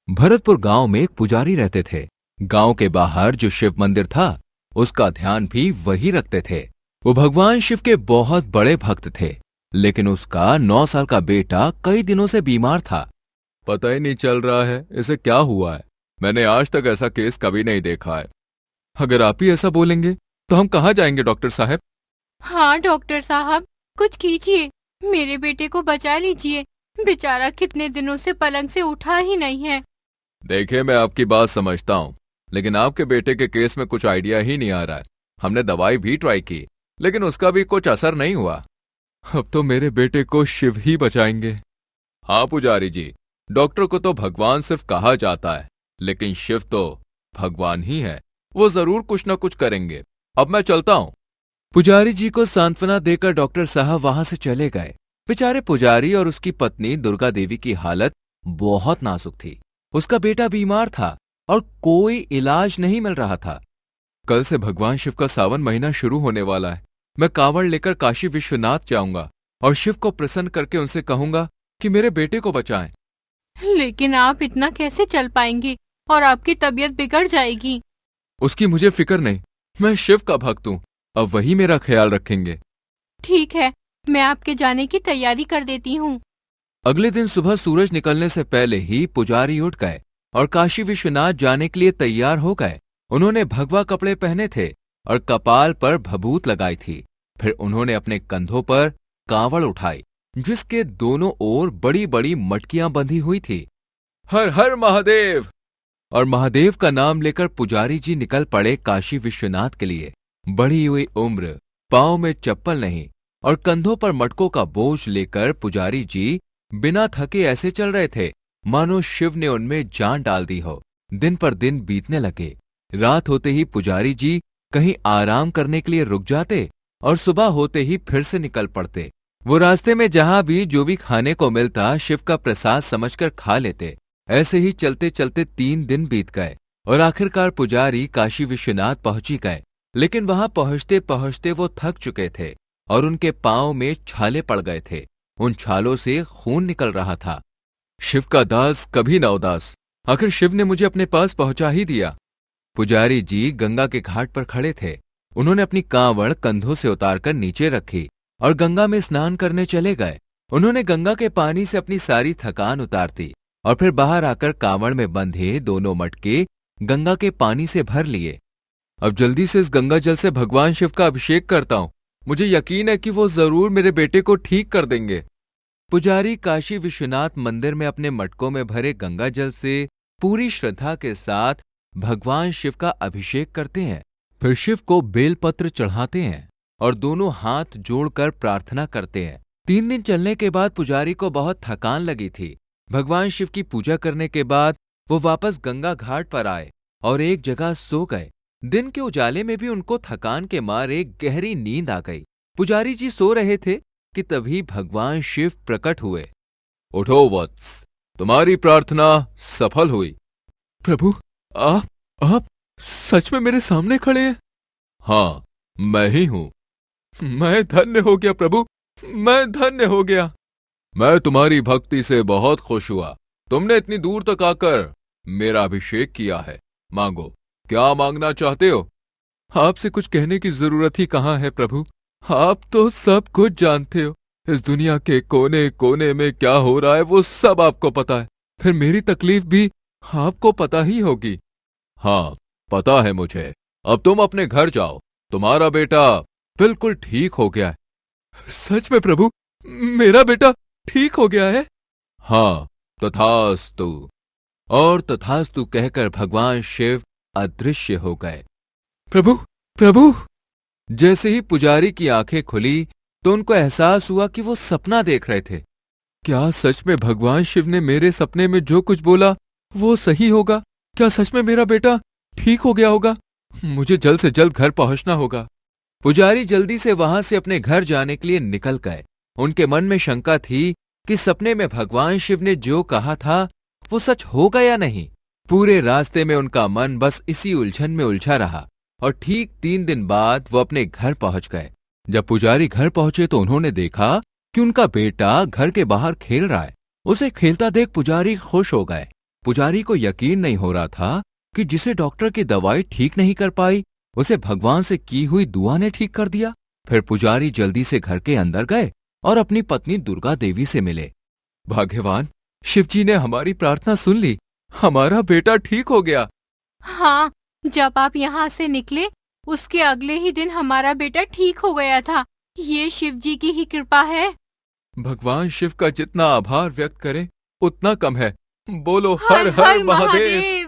भरतपुर गांव में एक पुजारी रहते थे। गांव के बाहर जो शिव मंदिर था उसका ध्यान भी वही रखते थे। वो भगवान शिव के बहुत बड़े भक्त थे, लेकिन उसका 9 साल का बेटा कई दिनों से बीमार था। पता ही नहीं चल रहा है इसे क्या हुआ है। मैंने आज तक ऐसा केस कभी नहीं देखा है। अगर आप ही ऐसा बोलेंगे तो हम कहाँ जाएंगे डॉक्टर साहब? हाँ डॉक्टर साहब, कुछ कीजिए, मेरे बेटे को बचा लीजिए। बेचारा कितने दिनों से पलंग से उठा ही नहीं है। देखिए, मैं आपकी बात समझता हूँ, लेकिन आपके बेटे के केस में कुछ आइडिया ही नहीं आ रहा है। हमने दवाई भी ट्राई की, लेकिन उसका भी कुछ असर नहीं हुआ। अब तो मेरे बेटे को शिव ही बचाएंगे। हाँ पुजारी जी, डॉक्टर को तो भगवान सिर्फ कहा जाता है, लेकिन शिव तो भगवान ही है। वो जरूर कुछ न कुछ करेंगे। अब मैं चलता हूँ। पुजारी जी को सांत्वना देकर डॉक्टर साहब वहां से चले गए। बेचारे पुजारी और उसकी पत्नी दुर्गा देवी की हालत बहुत नाजुक थी। उसका बेटा बीमार था और कोई इलाज नहीं मिल रहा था। कल से भगवान शिव का सावन महीना शुरू होने वाला है। मैं कांवड़ लेकर काशी विश्वनाथ जाऊंगा और शिव को प्रसन्न करके उनसे कहूंगा कि मेरे बेटे को बचाएं। लेकिन आप इतना कैसे चल पाएंगे और आपकी तबीयत बिगड़ जाएगी। उसकी मुझे फिक्र नहीं, मैं शिव का भक्त हूं। अब वही मेरा ख्याल रखेंगे। ठीक है, मैं आपके जाने की तैयारी कर देती हूँ। अगले दिन सुबह सूरज निकलने से पहले ही पुजारी उठ गए और काशी विश्वनाथ जाने के लिए तैयार हो गए। उन्होंने भगवा कपड़े पहने थे और कपाल पर भभूत लगाई थी। फिर उन्होंने अपने कंधों पर कांवड़ उठाई, जिसके दोनों ओर बड़ी बड़ी मटकियां बंधी हुई थी। हर हर महादेव! और महादेव का नाम लेकर पुजारी जी निकल पड़े काशी विश्वनाथ के लिए। बढ़ी हुई उम्र, पांव में चप्पल नहीं और कंधों पर मटकों का बोझ लेकर पुजारी जी बिना थके ऐसे चल रहे थे मानो शिव ने उनमें जान डाल दी हो। दिन पर दिन बीतने लगे। रात होते ही पुजारी जी कहीं आराम करने के लिए रुक जाते और सुबह होते ही फिर से निकल पड़ते। वो रास्ते में जहां भी जो भी खाने को मिलता शिव का प्रसाद समझकर खा लेते। ऐसे ही चलते चलते 3 दिन बीत गए और आखिरकार पुजारी काशी विश्वनाथ पहुंच ही गए। लेकिन वहां पहुंचते पहुंचते वो थक चुके थे और उनके पांव में छाले पड़ गए थे। उन छालों से खून निकल रहा था। शिव का दास कभी न उदास, आखिर शिव ने मुझे अपने पास पहुंचा ही दिया। पुजारी जी गंगा के घाट पर खड़े थे। उन्होंने अपनी कांवड़ कंधों से उतारकर नीचे रखी और गंगा में स्नान करने चले गए। उन्होंने गंगा के पानी से अपनी सारी थकान उतार दी और फिर बाहर आकर कांवड़ में बंधे दोनों मटके गंगा के पानी से भर लिए। अब जल्दी से इस गंगा जल से भगवान शिव का अभिषेक करता हूं। मुझे यकीन है कि वो जरूर मेरे बेटे को ठीक कर देंगे। पुजारी काशी विश्वनाथ मंदिर में अपने मटकों में भरे गंगा जल से पूरी श्रद्धा के साथ भगवान शिव का अभिषेक करते हैं। फिर शिव को बेलपत्र चढ़ाते हैं और दोनों हाथ जोड़कर प्रार्थना करते हैं। 3 दिन चलने के बाद पुजारी को बहुत थकान लगी थी। भगवान शिव की पूजा करने के बाद वो वापस गंगा घाट पर आए और एक जगह सो गए। दिन के उजाले में भी उनको थकान के मारे गहरी नींद आ गई। पुजारी जी सो रहे थे कि तभी भगवान शिव प्रकट हुए। उठो वत्स, तुम्हारी प्रार्थना सफल हुई। प्रभु, आप सच में मेरे सामने खड़े हैं? हाँ, मैं ही हूं। मैं धन्य हो गया प्रभु, मैं धन्य हो गया। मैं तुम्हारी भक्ति से बहुत खुश हुआ। तुमने इतनी दूर तक आकर मेरा अभिषेक किया है। मांगो, क्या मांगना चाहते हो? आपसे कुछ कहने की जरूरत ही कहाँ है प्रभु, आप तो सब कुछ जानते हो। इस दुनिया के कोने कोने में क्या हो रहा है वो सब आपको पता है। फिर मेरी तकलीफ भी आपको पता ही होगी। हाँ, पता है मुझे। अब तुम अपने घर जाओ, तुम्हारा बेटा बिल्कुल ठीक हो गया है। सच में प्रभु, मेरा बेटा ठीक हो गया है? हाँ, तथास्तु। और तथास्तु कहकर भगवान शिव अदृश्य हो गए। प्रभु, प्रभु! जैसे ही पुजारी की आंखें खुली तो उनको एहसास हुआ कि वो सपना देख रहे थे। क्या सच में भगवान शिव ने मेरे सपने में जो कुछ बोला वो सही होगा? क्या सच में मेरा बेटा ठीक हो गया होगा? मुझे जल्द से जल्द घर पहुंचना होगा। पुजारी जल्दी से वहां से अपने घर जाने के लिए निकल गए। उनके मन में शंका थी कि सपने में भगवान शिव ने जो कहा था वो सच होगा या नहीं। पूरे रास्ते में उनका मन बस इसी उलझन में उलझा रहा और ठीक 3 दिन बाद वो अपने घर पहुंच गए। जब पुजारी घर पहुंचे तो उन्होंने देखा कि उनका बेटा घर के बाहर खेल रहा है। उसे खेलता देख पुजारी खुश हो गए। पुजारी को यकीन नहीं हो रहा था कि जिसे डॉक्टर की दवाई ठीक नहीं कर पाई, उसे भगवान से की हुई दुआ ने ठीक कर दिया। फिर पुजारी जल्दी से घर के अंदर गए और अपनी पत्नी दुर्गा देवी से मिले। भाग्यवान, शिवजी ने हमारी प्रार्थना सुन ली, हमारा बेटा ठीक हो गया। हाँ, जब आप यहाँ से निकले उसके अगले ही दिन हमारा बेटा ठीक हो गया था। ये शिव जी की ही कृपा है। भगवान शिव का जितना आभार व्यक्त करें उतना कम है। बोलो हर हर हर महादेव।